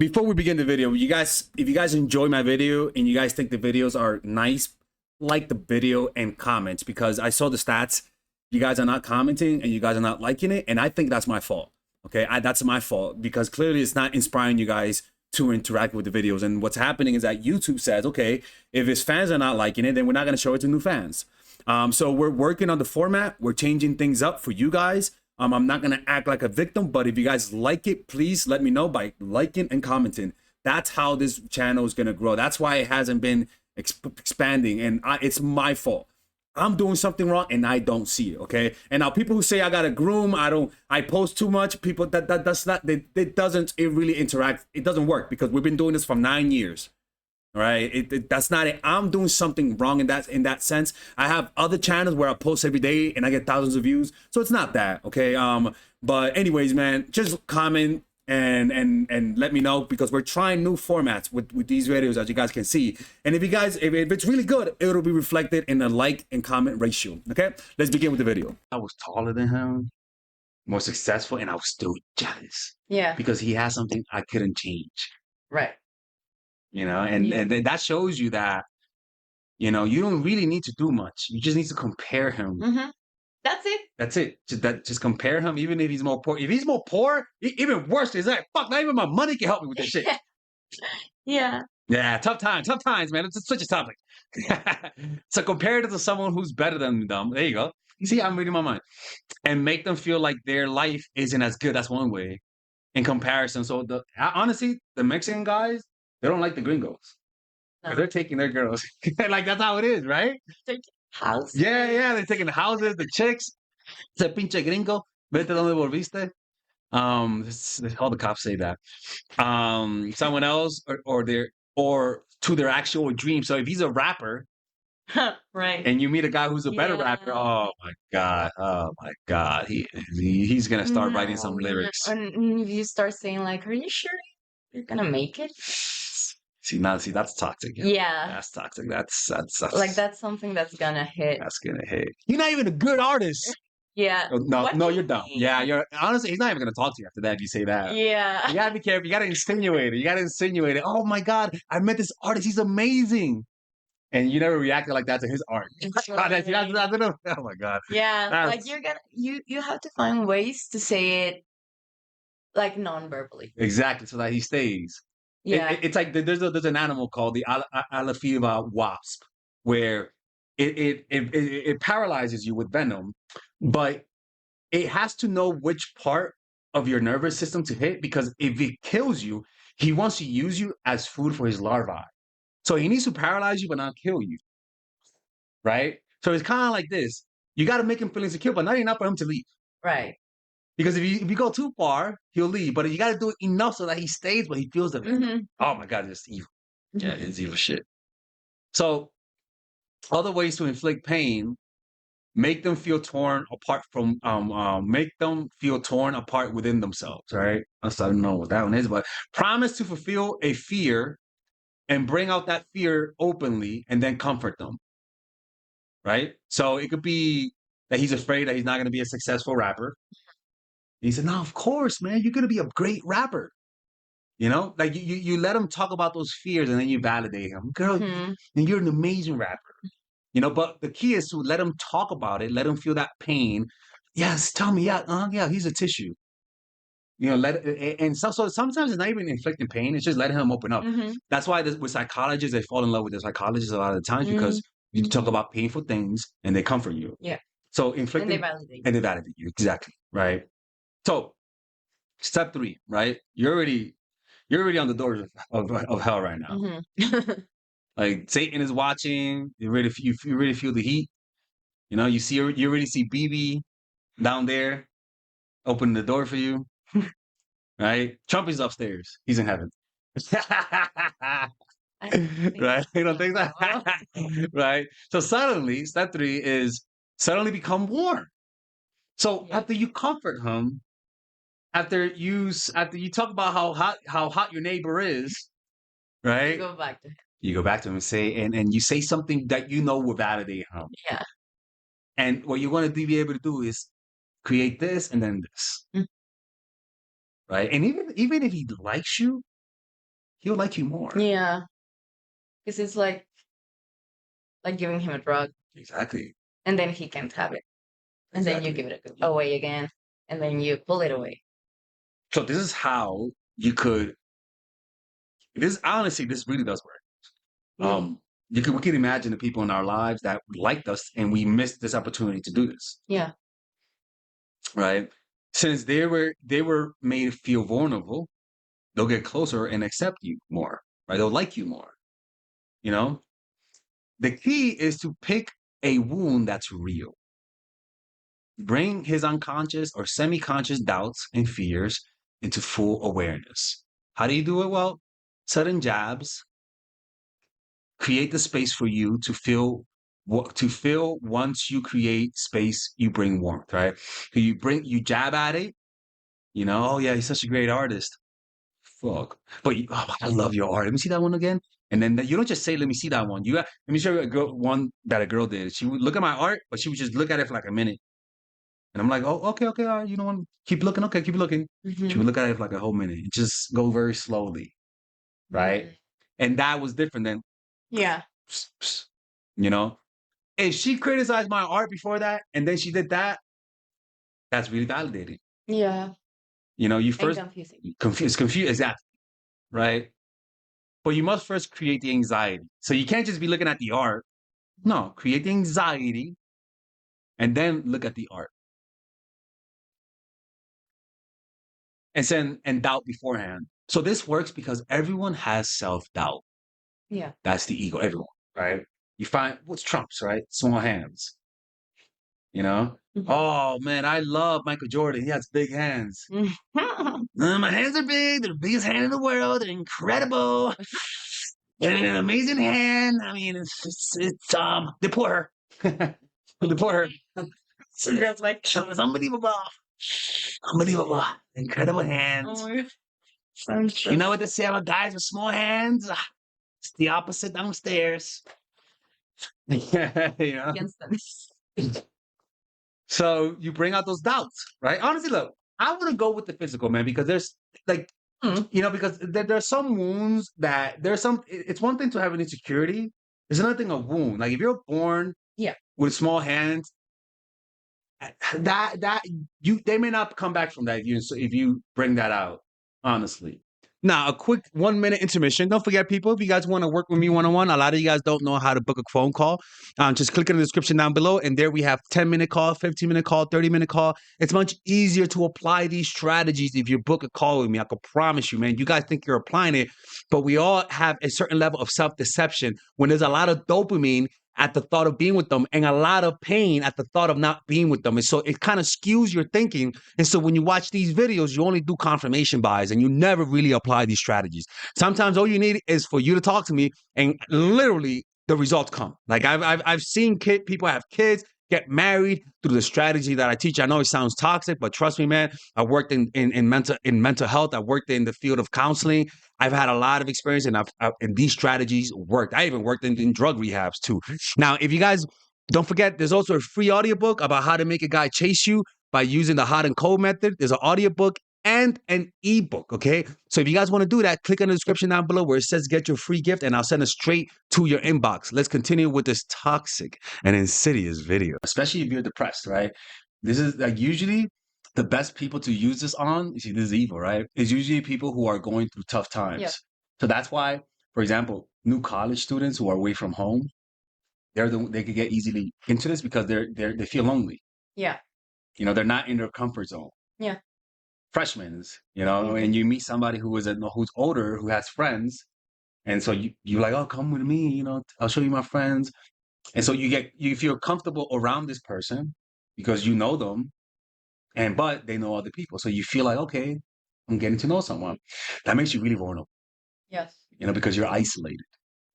Before we begin the video, if you guys enjoy my video and you guys think the videos are nice, like the video and comment, because I saw the stats. You guys are not commenting and you guys are not liking it, and I think that's my fault. Okay, that's my fault because clearly it's not inspiring you guys to interact with the videos. And what's happening is that YouTube says, okay, if his fans are not liking it, then we're not going to show it to new fans. So we're working on the format. We're changing things up for you guys. I'm not going to act like a victim, but if you guys like it, please let me know by liking and commenting. That's how this channel is going to grow. That's why it hasn't been expanding, and it's my fault. I'm doing something wrong and I don't see it. Okay. And now people who say I got to groom, I post too much, people that's not, it doesn't really interact. It doesn't work because we've been doing this for 9 years. All right. That's not it. I'm doing something wrong in that sense. I have other channels where I post every day and I get thousands of views. So it's not that. Okay. But anyways, man, just comment and let me know, because we're trying new formats with these videos, as you guys can see. And if it's really good, it'll be reflected in the like and comment ratio. Okay, let's begin with the video. I was taller than him, more successful, and I was still jealous. Yeah. Because he has something I couldn't change. Right. You know, and that shows you that, you know, you don't really need to do much. You just need to compare him. Mm-hmm. That's it. That's it. Just compare him, even if he's more poor. If he's more poor, even worse, is like, fuck, not even my money can help me with this shit. Yeah. Yeah, tough times, man. It's such a topic. So compare it to someone who's better than them. There you go. See, I'm reading my mind. And make them feel like their life isn't as good. That's one way in comparison. So honestly, the Mexican guys, they don't like the gringos. No. They're taking their girls. Like, that's how it is, right? House. Yeah, they're taking the houses, the chicks. Ese pinche gringo, vete donde volviste. All the cops say that. Someone else or to their actual dream. So if he's a rapper, right, and you meet a guy who's a better rapper, oh my god, he's gonna start writing some lyrics. And you start saying like, "Are you sure you're gonna make it?" See, that's toxic. Yeah, that's toxic. That's like, that's something that's gonna hit. That's gonna hit. You're not even a good artist. Yeah. No, you're dumb. Yeah, you're honestly, he's not even gonna talk to you after that if you say that. Yeah. You gotta be careful. You gotta insinuate it. Oh my god, I met this artist. He's amazing. And you never reacted like that to his art. Right. Oh my god. Yeah, like you have to find ways to say it like non-verbally. Exactly, so that he stays. Yeah. It's like there's an animal called the Alaphiva wasp, where it paralyzes you with venom, but it has to know which part of your nervous system to hit, because if it kills you, he wants to use you as food for his larvae. So he needs to paralyze you but not kill you. Right? So it's kind of like this. You got to make him feel insecure, but not enough for him to leave. Right. Because if you go too far, he'll leave. But you got to do it enough so that he stays, but he feels it. Oh my God, it's evil. Yeah, it's evil shit. So other ways to inflict pain: make them feel torn apart within themselves. Right? I don't know what that one is, but promise to fulfill a fear and bring out that fear openly, and then comfort them. Right? So it could be that he's afraid that he's not going to be a successful rapper. He said, "No, of course, man, you're going to be a great rapper." You know, like you let him talk about those fears, and then you validate him. Girl, and you're an amazing rapper. You know, but the key is to let him talk about it, let him feel that pain. Yes, tell me, yeah, he's a tissue. You know, so sometimes it's not even inflicting pain; it's just letting him open up. That's why with psychologists, they fall in love with their psychologists a lot of the times, because you talk about painful things and they comfort you. Yeah. So inflicting and they validate you, exactly, right? So step 3, right? You're already on the doors of hell right now. Like, Satan is watching. You really feel the heat. You know, you already see BB down there opening the door for you. Right? Trump is upstairs. He's in heaven. Right? You don't think that? Right? So suddenly, step 3 is suddenly become warm. So after you comfort him, after you talk about how hot your neighbor is, right? You go back to him and say, and you say something that you know will validate him. Yeah. And what you want to be able to do is create this and then this. Right? And even if he likes you, he'll like you more. Yeah. Because it's like giving him a drug, Exactly. and then he can't have it, and then you Exactly. give it away again, and then you pull it away. So this is how you could. This honestly, this really does work. Mm. We can imagine the people in our lives that liked us, and we missed this opportunity to do this, Yeah. right? Since they were made to feel vulnerable, they'll get closer and accept you more, right? They'll like you more. You know, the key is to pick a wound that's real. Bring his unconscious or semi-conscious doubts and fears into full awareness. How do you do it? Well, sudden jabs create the space for you to feel what to feel. Once you create space, you bring warmth, right? So you jab at it, oh yeah, he's such a great artist. Fuck. But oh, I love your art. Let me see that one again. And then you don't just say, let me see that one. Let me show you one that a girl did. She would look at my art, but she would just look at it for like a minute. And I'm like, oh, okay, okay, all right, you know what? Keep looking, okay, keep looking. She would look at it for like a whole minute. Just go very slowly, right? Mm. And that was different than, Yeah. you know, if she criticized my art before that and then she did that, that's really validating. Yeah. You And first confusing. confused, exactly, right? But you must first create the anxiety. So you can't just be looking at the art. No, create the anxiety and then look at the art. And doubt beforehand. So this works because everyone has self-doubt. Yeah. That's the ego, everyone, right? You find what's Trump's, right? Small hands. Mhm. Oh man, I love Michael Jordan. He has big hands. My hands are big. They're the biggest hand in the world. They're incredible. And an amazing hand. I mean, it's deport her. Deport her. So that's like it's unbelievable. Unbelievable. Incredible hands. Oh my God. You know what they say about guys with small hands? It's the opposite downstairs. Yeah, Against them. So you bring out those doubts, right? Honestly, look, I want to go with the physical, man, because there's like, because there's some wounds that there's some. It's one thing to have an insecurity. There's another thing, a wound. Like if you're born Yeah. with small hands, that they may not come back from that if you bring that out. Honestly. Now, a quick 1 minute intermission. Don't forget, people, if you guys want to work with me one-on-one, a lot of you guys don't know how to book a phone call. Just click in the description down below, and there we have 10-minute call, 15-minute call, 30-minute call. It's much easier to apply these strategies if you book a call with me. I can promise you, man. You guys think you're applying it, but we all have a certain level of self-deception when there's a lot of dopamine at the thought of being with them and a lot of pain at the thought of not being with them. And so it kind of skews your thinking. And so when you watch these videos, you only do confirmation bias and you never really apply these strategies. Sometimes all you need is for you to talk to me and literally the results come. Like I've seen people have kids, get married through the strategy that I teach. I know it sounds toxic, but trust me, man, I worked in mental health. I worked in the field of counseling. I've had a lot of experience, and and these strategies worked. I even worked in drug rehabs too. Now, if you guys don't forget, there's also a free audiobook about how to make a guy chase you by using the hot and cold method. There's an audiobook and an ebook, okay? So if you guys want to do that, click on the description down below where it says get your free gift, and I'll send it straight to your inbox. Let's continue with this toxic and insidious video. Especially if you're depressed, right? This is like usually the best people to use this on, you see, this is evil, right? Is usually people who are going through tough times. Yeah. So that's why, for example, new college students who are away from home, they could get easily into this because they feel lonely. Yeah. They're not in their comfort zone. Yeah. Freshmen, and you meet somebody who's older, who has friends, and so you like, oh, come with me, I'll show you my friends, and so you feel comfortable around this person because you know them, but they know other people, so you feel like, okay, I'm getting to know someone. That makes you really vulnerable. Yes. Because you're isolated.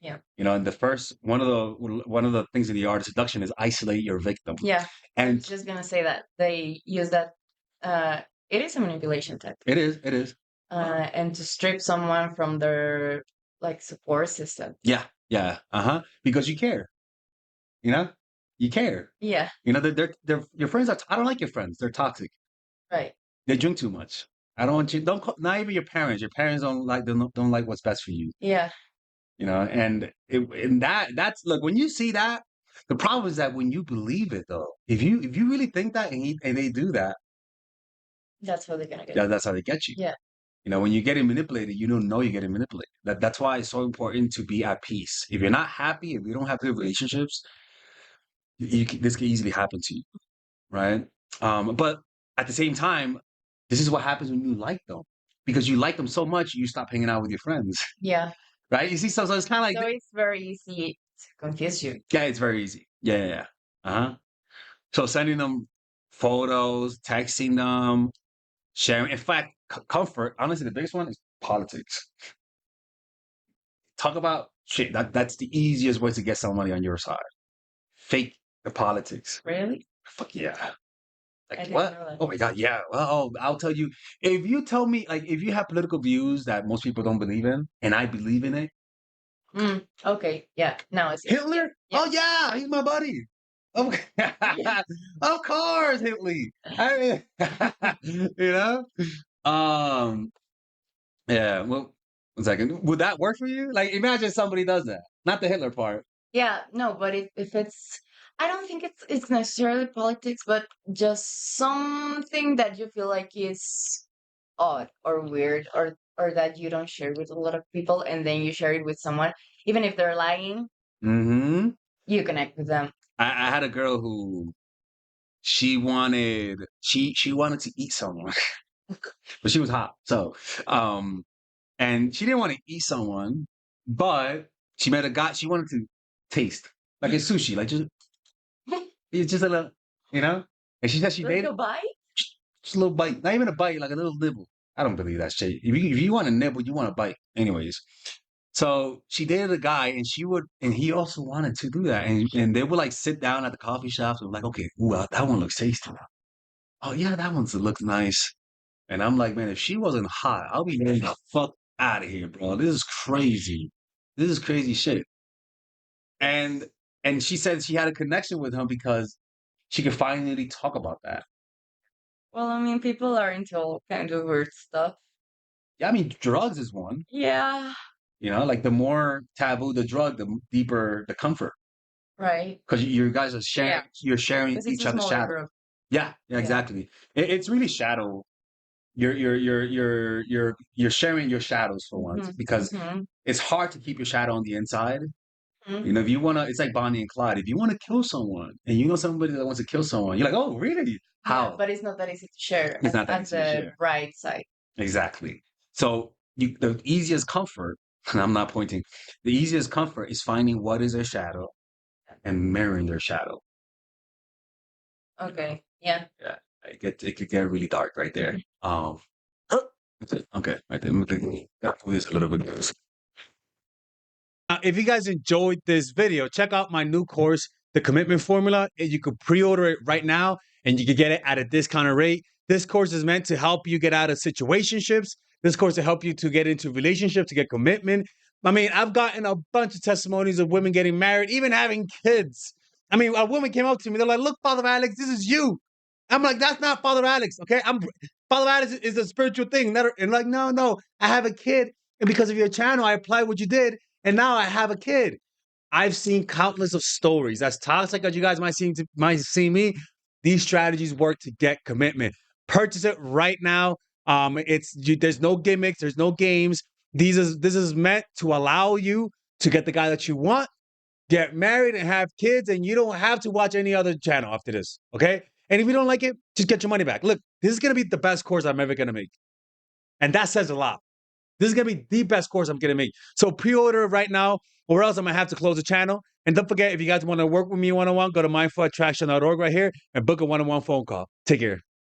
Yeah. And the first one of the things in the art of seduction is isolate your victim. Yeah. And I was just gonna say that they use that. It is a manipulation tactic. It is. And to strip someone from their support system. Yeah. Because you care. You care. Yeah. They're your friends I don't like your friends. They're toxic. Right. They drink too much. I don't want you. Don't call, not even your parents. Your parents don't like what's best for you. Yeah, You know, and that's look when you see that. The problem is that when you believe it, though, if you really think that and they do that, that's what they're gonna get. that's how they get you. Yeah, You know, when you're getting manipulated, you don't know you're getting manipulated. That's why it's so important to be at peace. If you're not happy, if you don't have good relationships, this can easily happen to you, right? But at the same time, this is what happens when you like them because you like them so much, you stop hanging out with your friends, yeah. right? You see, so it's kind of So like, it's very easy to confuse you. yeah, it's very easy. Yeah, yeah, yeah. Uh-huh. So sending them photos, texting them, sharing. In fact, comfort. Honestly, the biggest one is politics. Talk about shit. That's the easiest way to get somebody on your side. Fake the politics. Really? Fuck yeah. I Like didn't what? know that. Oh my god, yeah. Well, I'll tell you. If you tell me, like, if you have political views that most people don't believe in, and I believe in it, Okay, yeah. Now I see. Hitler. Yeah. Oh yeah, he's my buddy. Okay. Of course, Hitler. I mean, you know. Um. Yeah. Well, one second. Would that work for you? Like, imagine somebody does that. Not the Hitler part. Yeah, no, but if it's, I don't think it's necessarily politics, but just something that you feel like is odd or weird or that you don't share with a lot of people, and then you share it with someone, even if they're lying, Mm-hmm. you connect with them. I had a girl who she wanted to eat someone, but she was hot. So, and she didn't want to eat someone, but she met a guy she wanted to taste like a sushi, like just it's just a little, you know. And she said she Let's dated go buy. just a little bite, not even a bite, like a little nibble. I don't believe that shit. If you want a nibble, you want a bite, anyways. So she dated a guy, and and he also wanted to do that, and they would like sit down at the coffee shops and like, okay, ooh, that one looks tasty. Oh yeah, that one looks nice. And I'm like, man, if she wasn't hot, I'll be getting the fuck out of here, bro. This is crazy. This is crazy shit. And and she said she had a connection with him because she could finally talk about that. Well, I mean, people are into all kinds of weird stuff. Yeah, I mean, drugs is one. Yeah, You know, like the more taboo the drug, the deeper the comfort. right. Because you guys are sharing, Yeah, you're sharing because it's each a other's smaller shadow. group. Yeah, Yeah. exactly. It's really shadow. You're sharing your shadows for once because Mm-hmm. it's hard to keep your shadow on the inside. Hmm. You know, if you wanna, it's like Bonnie and Clyde. If you want to kill someone and you know somebody that wants to kill someone, you're like, oh, really? Yeah, How? but it's not that easy to share It's not that as easy to the share. bright side. Exactly. So the easiest comfort, and I'm not pointing, the easiest comfort is finding what is their shadow and mirroring their shadow. Okay, yeah. Yeah, it could get really dark right there. Okay, right there. Gotta move this a little bit. If you guys enjoyed this video, check out my new course, The Commitment Formula. You could pre-order it right now and you can get it at a discounted rate. This course is meant to help you get out of situationships. This course will help you to get into relationships, to get commitment. I mean, I've gotten a bunch of testimonies of women getting married, even having kids. I mean, a woman came up to me. They're like, look, Father Alex, this is you. I'm like, that's not Father Alex, okay? Father Alex is a spiritual thing. And like, no, I have a kid. And because of your channel, I applied what you did. And now I have a kid. I've seen countless of stories. As toxic as you guys might see me, these strategies work to get commitment. Purchase it right now. There's no gimmicks, there's no games. This is meant to allow you to get the guy that you want, get married, and have kids, and you don't have to watch any other channel after this. Okay? And if you don't like it, just get your money back. Look, this is gonna be the best course I'm ever gonna make. And that says a lot. This is gonna be the best course I'm gonna make. So pre-order right now, or else I'm gonna have to close the channel. And don't forget, if you guys want to work with me one-on-one, go to mindfulattraction.org right here and book a one-on-one phone call. Take care.